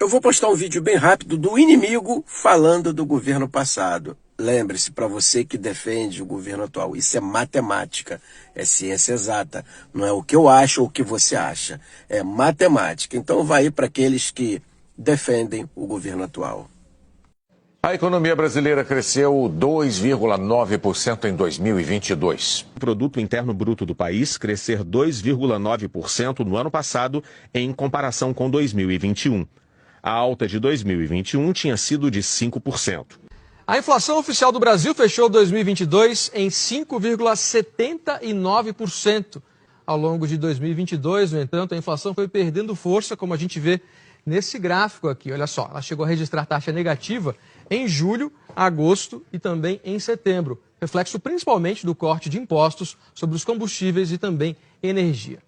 Eu vou postar um vídeo bem rápido do inimigo falando do governo passado. Lembre-se, para você que defende o governo atual, isso é matemática, é ciência exata. Não é o que eu acho ou o que você acha, é matemática. Então vai aí para aqueles que defendem o governo atual. A economia brasileira cresceu 2,9% em 2022. O produto interno bruto do país crescer 2,9% no ano passado em comparação com 2021. A alta de 2021 tinha sido de 5%. A inflação oficial do Brasil fechou 2022 em 5,79%. Ao longo de 2022, no entanto, a inflação foi perdendo força, como a gente vê nesse gráfico aqui. Olha só, ela chegou a registrar taxa negativa em julho, agosto e também em setembro. Reflexo principalmente do corte de impostos sobre os combustíveis e também energia.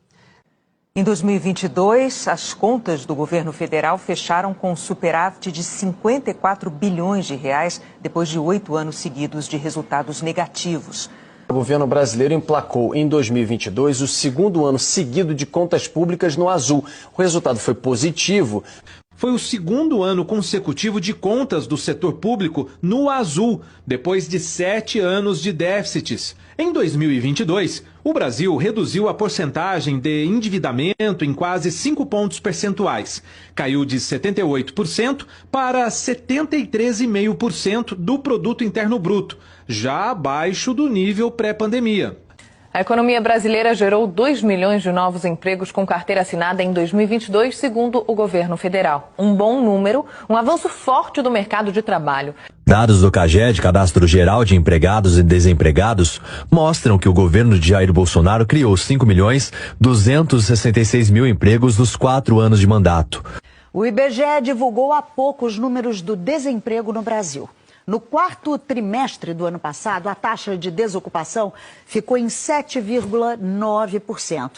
Em 2022, as contas do governo federal fecharam com um superávit de 54 bilhões de reais, depois de 8 anos seguidos de resultados negativos. O governo brasileiro emplacou em 2022 o segundo ano seguido de contas públicas no azul. O resultado foi positivo. Foi o segundo ano consecutivo de contas do setor público no azul, depois de 7 anos de déficits. Em 2022, o Brasil reduziu a porcentagem de endividamento em quase 5 pontos percentuais. Caiu de 78% para 73,5% do produto interno bruto, já abaixo do nível pré-pandemia. A economia brasileira gerou 2 milhões de novos empregos com carteira assinada em 2022, segundo o governo federal. Um bom número, um avanço forte do mercado de trabalho. Dados do CAGED, Cadastro Geral de Empregados e Desempregados, mostram que o governo de Jair Bolsonaro criou 5.266.000 empregos nos 4 anos de mandato. O IBGE divulgou há pouco os números do desemprego no Brasil. No quarto trimestre do ano passado, a taxa de desocupação ficou em 7,9%.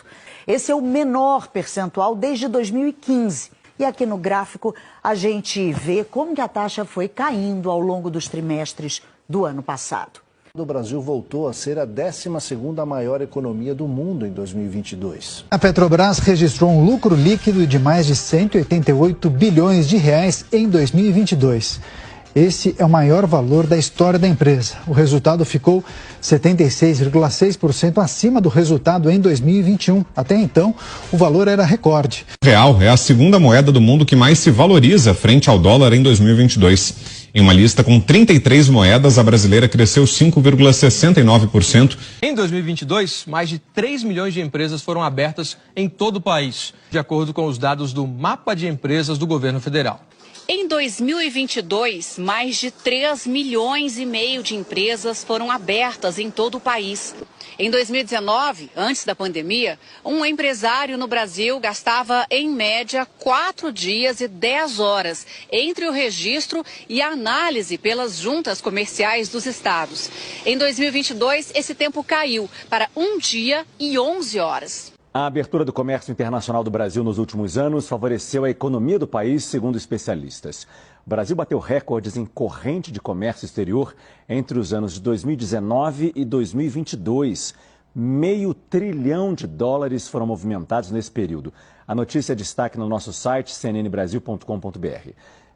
Esse é o menor percentual desde 2015. E aqui no gráfico a gente vê como que a taxa foi caindo ao longo dos trimestres do ano passado. O Brasil voltou a ser a 12ª maior economia do mundo em 2022. A Petrobras registrou um lucro líquido de mais de 188 bilhões de reais em 2022. Esse é o maior valor da história da empresa. O resultado ficou 76,6% acima do resultado em 2021. Até então, o valor era recorde. O real é a segunda moeda do mundo que mais se valoriza frente ao dólar em 2022. Em uma lista com 33 moedas, a brasileira cresceu 5,69%. Em 2022, mais de 3 milhões de empresas foram abertas em todo o país, de acordo com os dados do Mapa de Empresas do governo federal. Em 2022, mais de 3 milhões e meio de empresas foram abertas em todo o país. Em 2019, antes da pandemia, um empresário no Brasil gastava, em média, 4 dias e 10 horas entre o registro e a análise pelas juntas comerciais dos estados. Em 2022, esse tempo caiu para 1 dia e 11 horas. A abertura do comércio internacional do Brasil nos últimos anos favoreceu a economia do país, segundo especialistas. O Brasil bateu recordes em corrente de comércio exterior entre os anos de 2019 e 2022. $500 bilhão foram movimentados nesse período. A notícia é destaque no nosso site cnnbrasil.com.br.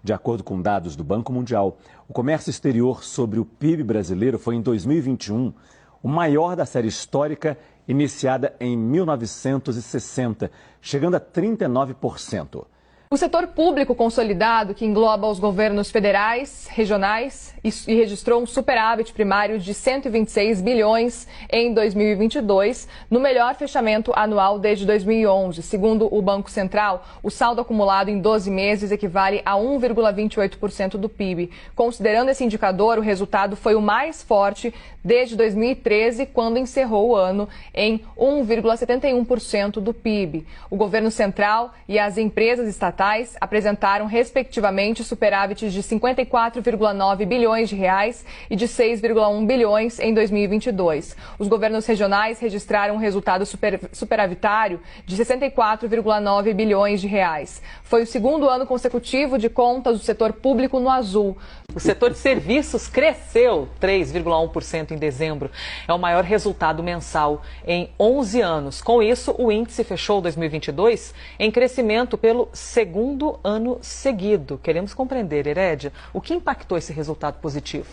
De acordo com dados do Banco Mundial, o comércio exterior sobre o PIB brasileiro foi em 2021 o maior da série histórica, iniciada em 1960, chegando a 39%. O setor público consolidado, que engloba os governos federais, regionais e registrou um superávit primário de 126 bilhões em 2022, no melhor fechamento anual desde 2011. Segundo o Banco Central, o saldo acumulado em 12 meses equivale a 1,28% do PIB. Considerando esse indicador, o resultado foi o mais forte desde 2013, quando encerrou o ano em 1,71% do PIB. O governo central e as empresas estatais apresentaram, respectivamente, superávites de 54,9 bilhões de reais e de 6,1 bilhões em 2022. Os governos regionais registraram um resultado superavitário de 64,9 bilhões de reais. Foi o segundo ano consecutivo de contas do setor público no azul. O setor de serviços cresceu 3,1% em dezembro. É o maior resultado mensal em 11 anos. Com isso, o índice fechou 2022 em crescimento pelo segundo segundo ano seguido. Queremos compreender, Herédia, o que impactou esse resultado positivo?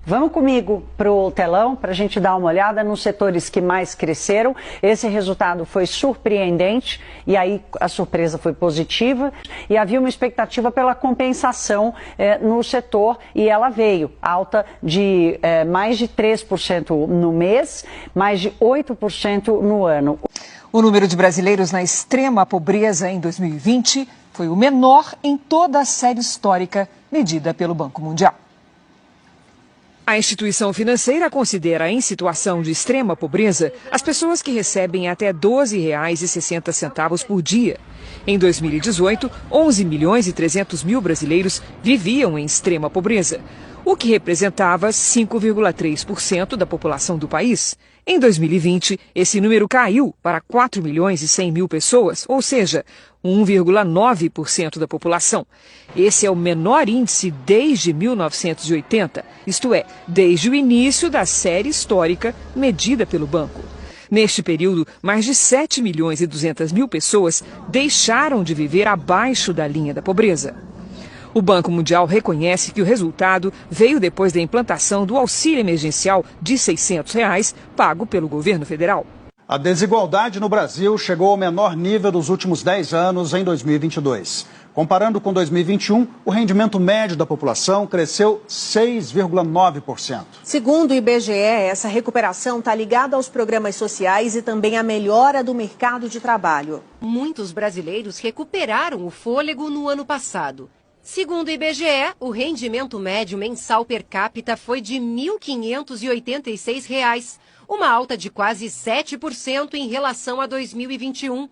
Vamos comigo para o telão para a gente dar uma olhada nos setores que mais cresceram. Esse resultado foi surpreendente e aí a surpresa foi positiva e havia uma expectativa pela compensação no setor e ela veio, alta de mais de 3% no mês, mais de 8% no ano. O número de brasileiros na extrema pobreza em 2020 foi o menor em toda a série histórica medida pelo Banco Mundial. A instituição financeira considera em situação de extrema pobreza as pessoas que recebem até R$ 12,60 por dia. Em 2018, 11.300.000 brasileiros viviam em extrema pobreza, o que representava 5,3% da população do país. Em 2020, esse número caiu para 4.100.000 pessoas, ou seja, 1,9% da população. Esse é o menor índice desde 1980, isto é, desde o início da série histórica medida pelo banco. Neste período, mais de 7.200.000 pessoas deixaram de viver abaixo da linha da pobreza. O Banco Mundial reconhece que o resultado veio depois da implantação do auxílio emergencial de R$ 600 pago pelo governo federal. A desigualdade no Brasil chegou ao menor nível dos últimos 10 anos em 2022. Comparando com 2021, o rendimento médio da população cresceu 6,9%. Segundo o IBGE, essa recuperação está ligada aos programas sociais e também à melhora do mercado de trabalho. Muitos brasileiros recuperaram o fôlego no ano passado. Segundo o IBGE, o rendimento médio mensal per capita foi de R$ 1.586, uma alta de quase 7% em relação a 2021.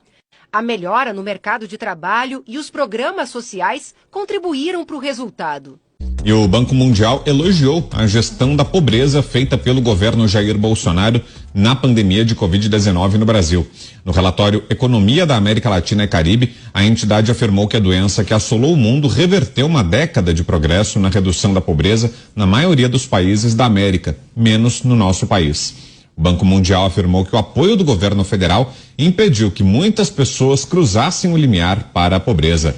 A melhora no mercado de trabalho e os programas sociais contribuíram para o resultado. E o Banco Mundial elogiou a gestão da pobreza feita pelo governo Jair Bolsonaro na pandemia de Covid-19 no Brasil. No relatório Economia da América Latina e Caribe, a entidade afirmou que a doença que assolou o mundo reverteu uma década de progresso na redução da pobreza na maioria dos países da América, menos no nosso país. O Banco Mundial afirmou que o apoio do governo federal impediu que muitas pessoas cruzassem o limiar para a pobreza.